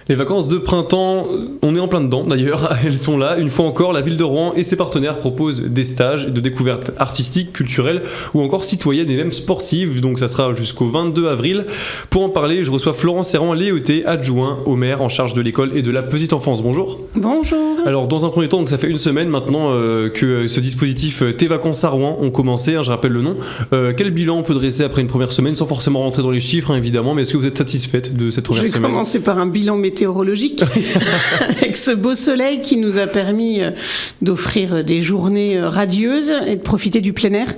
Les vacances de printemps, on est en plein dedans d'ailleurs, elles sont là. Une fois encore, la ville de Rouen et ses partenaires proposent des stages de découverte artistique, culturelle ou encore citoyenne et même sportive. Donc ça sera jusqu'au 22 avril. Pour en parler, je reçois Florent Serrand-Léoté, adjoint au maire en charge de l'école et de la petite enfance. Bonjour. Bonjour. Alors dans un premier temps, donc ça fait une semaine maintenant que ce dispositif Tes vacances à Rouen ont commencé, je rappelle le nom. Quel bilan on peut dresser après une première semaine, sans forcément rentrer dans les chiffres évidemment, mais est-ce que vous êtes satisfaite de cette première semaine ? Je vais commencer par un bilan météorologique avec ce beau soleil qui nous a permis d'offrir des journées radieuses et de profiter du plein air.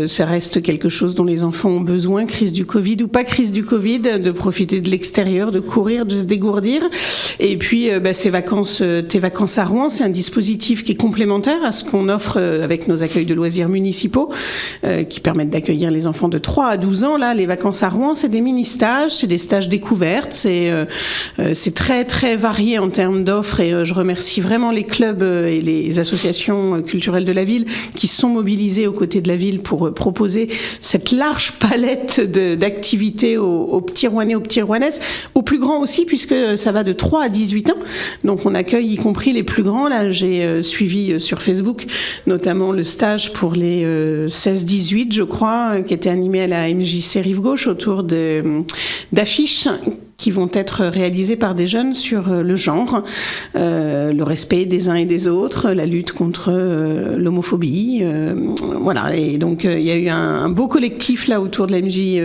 Ça reste quelque chose dont les enfants ont besoin, crise du Covid ou pas crise du Covid, de profiter de l'extérieur, de courir, de se dégourdir. Et puis ces vacances, Tes vacances à Rouen, c'est un dispositif qui est complémentaire à ce qu'on offre avec nos accueils de loisirs municipaux qui permettent d'accueillir les enfants de 3 à 12 ans. Là, les vacances à Rouen, c'est des mini-stages, c'est des stages découvertes, c'est très très varié en termes d'offres et je remercie vraiment les clubs et les associations culturelles de la ville qui se sont mobilisés aux côtés de la ville pour proposer cette large palette d'activités aux petits Rouennais, aux petits Rouennaises, aux plus grands aussi puisque ça va de 3 à 18 ans. Donc on accueille y compris les plus grands. Là, j'ai suivi sur Facebook notamment le stage pour les 16-18, je crois, qui était animé à la MJC Rive Gauche autour d'affiches qui vont être réalisées par des jeunes sur le genre, le respect des uns et des autres, la lutte contre l'homophobie. Voilà. Et donc, il y a eu un beau collectif là autour de la MJ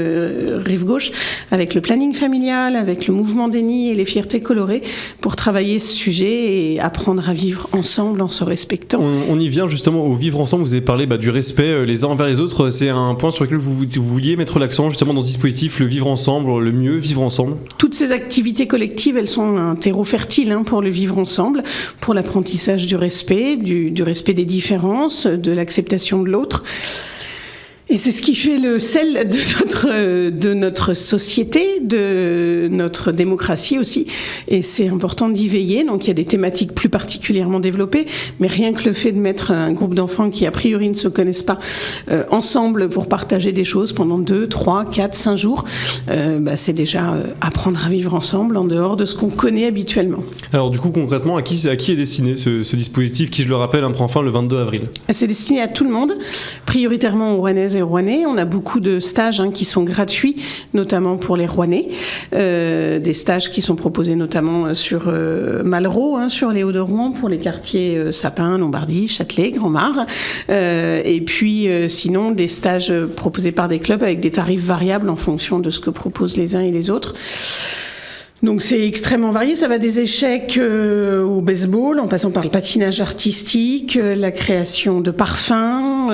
Rive Gauche avec le planning familial, avec le mouvement des nids et les fiertés colorées pour travailler ce sujet et apprendre à vivre ensemble en se respectant. On y vient justement au vivre ensemble. Vous avez parlé du respect les uns envers les autres. C'est un point sur lequel vous vouliez mettre l'accent justement dans ce dispositif, le vivre ensemble, le mieux vivre ensemble. Toutes ces activités collectives, elles sont un terreau fertile pour le vivre ensemble, pour l'apprentissage du respect, du respect des différences, de l'acceptation de l'autre. Et c'est ce qui fait le sel de notre société, de notre démocratie aussi. Et c'est important d'y veiller. Donc il y a des thématiques plus particulièrement développées, mais rien que le fait de mettre un groupe d'enfants qui a priori ne se connaissent pas ensemble pour partager des choses pendant 2, 3, 4, 5 jours, c'est déjà apprendre à vivre ensemble en dehors de ce qu'on connaît habituellement. Alors du coup concrètement, à qui est destiné ce dispositif qui, je le rappelle, prend fin le 22 avril ? C'est destiné à tout le monde, prioritairement aux Rouennaises et Rouennais. On a beaucoup de stages qui sont gratuits, notamment pour les Rouennais. Des stages qui sont proposés notamment sur Malraux, sur les Hauts-de-Rouen, pour les quartiers Sapin, Lombardie, Châtelet, Grand-Mare. Et puis sinon, des stages proposés par des clubs avec des tarifs variables en fonction de ce que proposent les uns et les autres. Donc c'est extrêmement varié, ça va des échecs au baseball, en passant par le patinage artistique, la création de parfums,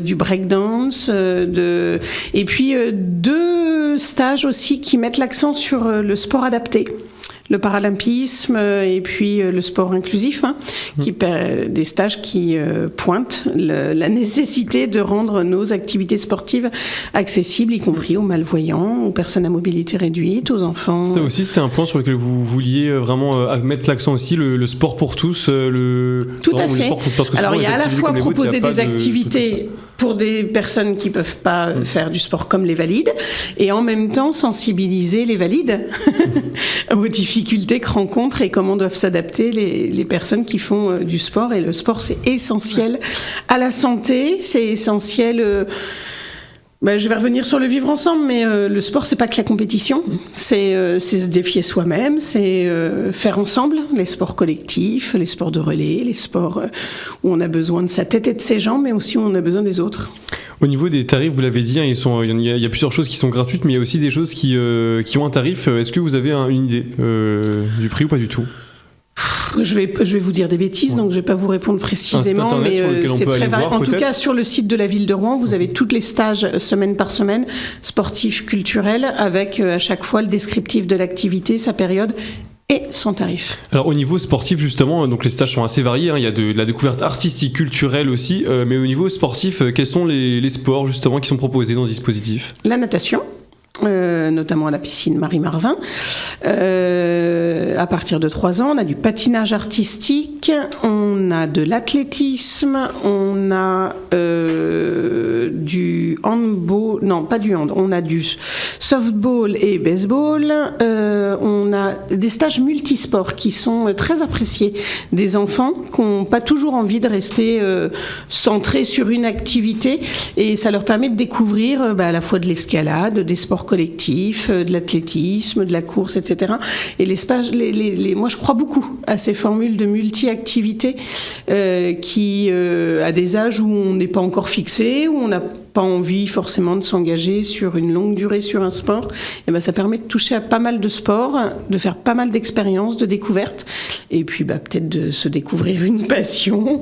du breakdance, et puis 2 stages aussi qui mettent l'accent sur le sport adapté. Le paralympisme et puis le sport inclusif, des stages qui pointent la nécessité de rendre nos activités sportives accessibles, y compris aux malvoyants, aux personnes à mobilité réduite, aux enfants. Ça aussi, c'était un point sur lequel vous vouliez vraiment mettre l'accent aussi, le sport pour tous. Tout à fait. Alors il y a à la fois proposer des activités pour des personnes qui ne peuvent pas faire du sport comme les valides, et en même temps sensibiliser les valides aux difficultés que rencontrent et comment doivent s'adapter les personnes qui font du sport. Et le sport, c'est essentiel à la santé, c'est essentiel... je vais revenir sur le vivre ensemble, mais le sport, c'est pas que la compétition, c'est se défier soi-même, c'est faire ensemble les sports collectifs, les sports de relais, les sports où on a besoin de sa tête et de ses jambes, mais aussi où on a besoin des autres. Au niveau des tarifs, vous l'avez dit, il y a plusieurs choses qui sont gratuites, mais il y a aussi des choses qui ont un tarif. Est-ce que vous avez une idée du prix ou pas du tout ? Je vais vous dire des bêtises, donc je ne vais pas vous répondre précisément, mais c'est très varié. En tout cas, sur le site de la ville de Rouen, vous avez tous les stages semaine par semaine, sportifs, culturels, avec à chaque fois le descriptif de l'activité, sa période et son tarif. Alors au niveau sportif justement, donc les stages sont assez variés, il y a de la découverte artistique, culturelle aussi, mais au niveau sportif, quels sont les sports justement qui sont proposés dans ce dispositif ? La natation. notamment à la piscine Marie-Marvin. À partir de 3 ans, on a du patinage artistique, on a de l'athlétisme, on a du handball, non pas du hand, on a du softball et baseball, on a des stages multisports qui sont très appréciés des enfants qui n'ont pas toujours envie de rester centrés sur une activité, et ça leur permet de découvrir à la fois de l'escalade, des sports collectifs, de l'athlétisme, de la course, etc. Et moi je crois beaucoup à ces formules de multi-activités qui, à des âges où on n'est pas encore fixé, où on n'a pas envie forcément de s'engager sur une longue durée sur un sport, et ça permet de toucher à pas mal de sports, de faire pas mal d'expériences, de découvertes, et puis peut-être de se découvrir une passion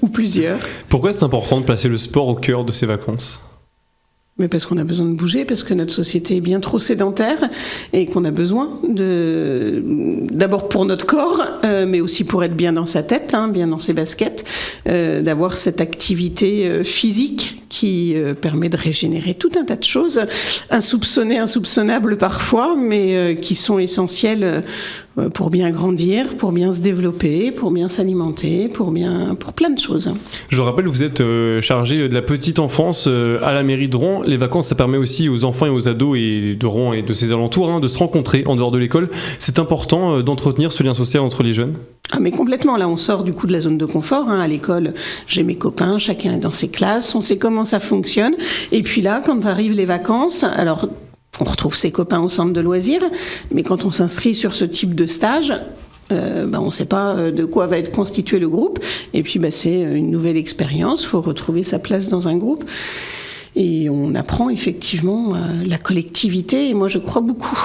ou plusieurs. Pourquoi c'est important de placer le sport au cœur de ces vacances ? Mais parce qu'on a besoin de bouger, parce que notre société est bien trop sédentaire et qu'on a besoin d'abord pour notre corps, mais aussi pour être bien dans sa tête, bien dans ses baskets, d'avoir cette activité physique qui permet de régénérer tout un tas de choses, insoupçonnées, insoupçonnables parfois, mais qui sont essentielles pour bien grandir, pour bien se développer, pour bien s'alimenter, pour plein de choses. Je rappelle, vous êtes chargé de la petite enfance à la mairie de Rouen. Les vacances, ça permet aussi aux enfants et aux ados et de Rouen et de ses alentours de se rencontrer en dehors de l'école. C'est important d'entretenir ce lien social entre les jeunes. Ah mais complètement, là on sort du coup de la zone de confort, à l'école j'ai mes copains, chacun est dans ses classes, on sait comment ça fonctionne, et puis là quand arrivent les vacances, alors on retrouve ses copains au centre de loisirs, mais quand on s'inscrit sur ce type de stage, on ne sait pas de quoi va être constitué le groupe, et puis c'est une nouvelle expérience, il faut retrouver sa place dans un groupe. Et on apprend effectivement la collectivité, et moi je crois beaucoup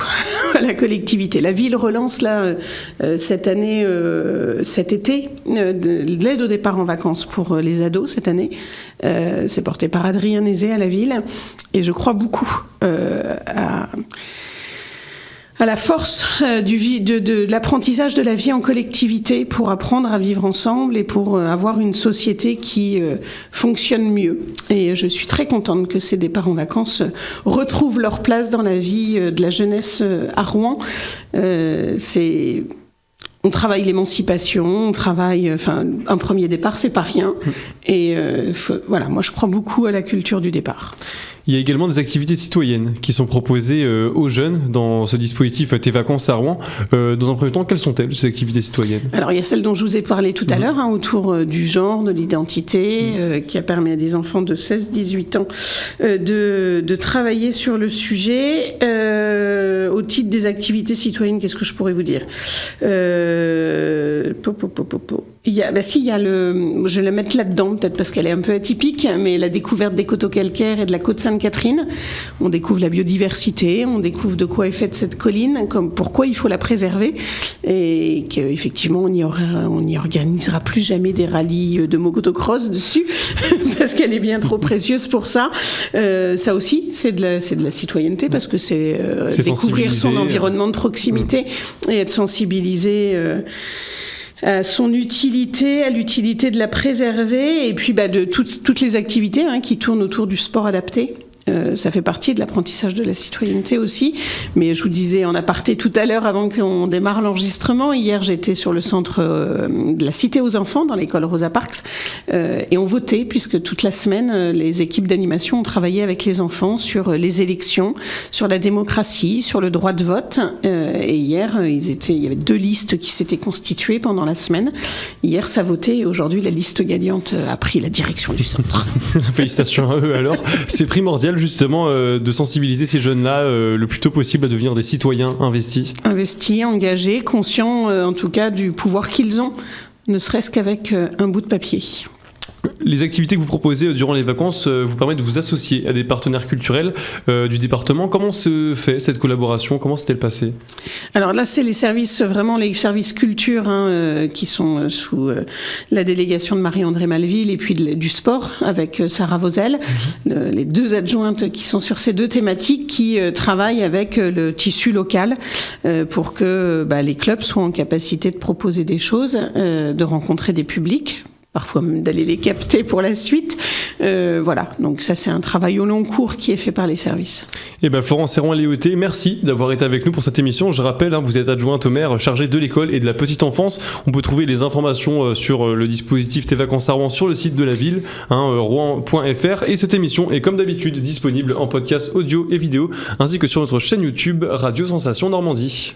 à la collectivité. La ville relance cette année, cet été, de l'aide au départ en vacances pour les ados cette année. C'est porté par Adrien Nézet à la ville, et je crois beaucoup à la force de l'apprentissage de la vie en collectivité pour apprendre à vivre ensemble et pour avoir une société qui fonctionne mieux. Et je suis très contente que ces départs en vacances retrouvent leur place dans la vie de la jeunesse à Rouen. On travaille l'émancipation, on travaille... un premier départ, c'est pas rien. Et moi je crois beaucoup à la culture du départ. Il y a également des activités citoyennes qui sont proposées aux jeunes dans ce dispositif Tes vacances à Rouen. Dans un premier temps, quelles sont-elles, ces activités citoyennes ? Alors, il y a celle dont je vous ai parlé tout à l'heure, autour du genre, de l'identité, qui a permis à des enfants de 16-18 ans de travailler sur le sujet. Au titre des activités citoyennes, qu'est-ce que je pourrais vous dire ? Il y a je vais la mettre là-dedans, peut-être parce qu'elle est un peu atypique, mais la découverte des coteaux calcaires et de la côte Sainte-Catherine. On découvre la biodiversité, on découvre de quoi est faite cette colline, pourquoi il faut la préserver, et qu'effectivement on n'y organisera plus jamais des rallyes de motocross dessus, parce qu'elle est bien trop précieuse pour ça. Ça aussi, c'est de la citoyenneté, parce que c'est découvrir son environnement de proximité et être sensibilisé à son utilité, à l'utilité de la préserver, et puis de toutes les activités qui tournent autour du sport adapté. Ça fait partie de l'apprentissage de la citoyenneté aussi. Mais je vous disais en aparté tout à l'heure, avant qu'on démarre l'enregistrement, hier j'étais sur le centre de la Cité aux enfants, dans l'école Rosa Parks, et on votait, puisque toute la semaine, les équipes d'animation ont travaillé avec les enfants sur les élections, sur la démocratie, sur le droit de vote. Et hier, il y avait 2 listes qui s'étaient constituées pendant la semaine. Hier, ça votait, et aujourd'hui, la liste gagnante a pris la direction du centre. Félicitations à eux alors. C'est primordial justement de sensibiliser ces jeunes-là le plus tôt possible à devenir des citoyens investis. Investis, engagés, conscients en tout cas du pouvoir qu'ils ont, ne serait-ce qu'avec un bout de papier. Les activités que vous proposez durant les vacances vous permettent de vous associer à des partenaires culturels du département. Comment se fait cette collaboration ? Comment s'est-elle passée ? Alors là, c'est les services culture qui sont sous la délégation de Marie-André Malville, et puis du sport avec Sarah Vauzel, les 2 adjointes qui sont sur ces 2 thématiques, qui travaillent avec le tissu local pour que les clubs soient en capacité de proposer des choses, de rencontrer des publics, parfois même d'aller les capter pour la suite. Voilà, donc ça c'est un travail au long cours qui est fait par les services. Et Florence Serron-Léoté, merci d'avoir été avec nous pour cette émission. Je rappelle, vous êtes adjointe au maire chargée de l'école et de la petite enfance. On peut trouver les informations sur le dispositif Tes vacances à Rouen sur le site de la ville, rouen.fr. Et cette émission est comme d'habitude disponible en podcast audio et vidéo, ainsi que sur notre chaîne YouTube Radio Sensation Normandie.